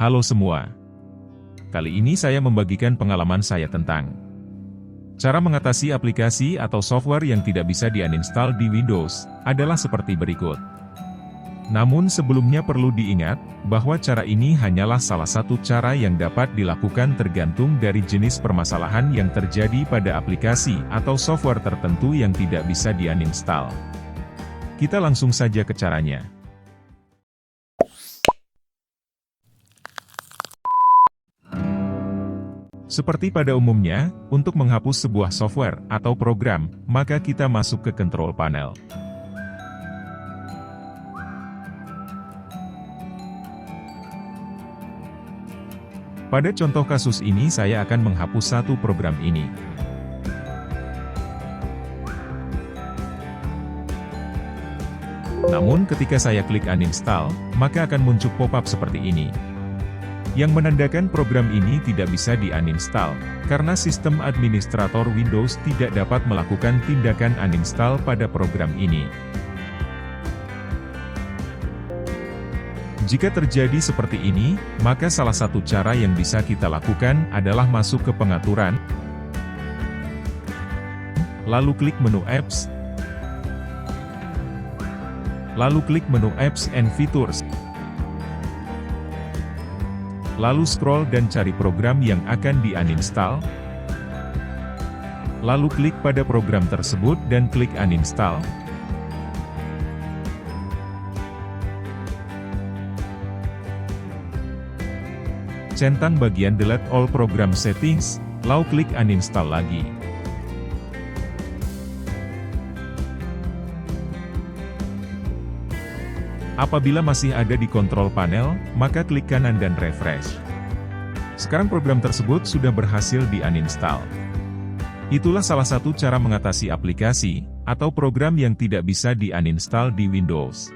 Halo semua. Kali ini saya membagikan pengalaman saya tentang cara mengatasi aplikasi atau software yang tidak bisa di-uninstall di Windows, adalah seperti berikut. Namun sebelumnya perlu diingat, bahwa cara ini hanyalah salah satu cara yang dapat dilakukan tergantung dari jenis permasalahan yang terjadi pada aplikasi atau software tertentu yang tidak bisa di-uninstall. Kita langsung saja ke caranya. Seperti pada umumnya, untuk menghapus sebuah software atau program, maka kita masuk ke Control Panel. Pada contoh kasus ini saya akan menghapus satu program ini. Namun ketika saya klik uninstall, maka akan muncul pop-up seperti ini, yang menandakan program ini tidak bisa di-uninstall, karena sistem administrator Windows tidak dapat melakukan tindakan uninstall pada program ini. Jika terjadi seperti ini, maka salah satu cara yang bisa kita lakukan adalah masuk ke pengaturan, lalu klik menu Apps, lalu klik menu Apps and Features, lalu scroll dan cari program yang akan di-uninstall, lalu klik pada program tersebut dan klik uninstall. Centang bagian Delete All Program Settings, lalu klik uninstall lagi. Apabila masih ada di kontrol panel, maka klik kanan dan refresh. Sekarang program tersebut sudah berhasil di-uninstall. Itulah salah satu cara mengatasi aplikasi atau program yang tidak bisa di-uninstall di Windows.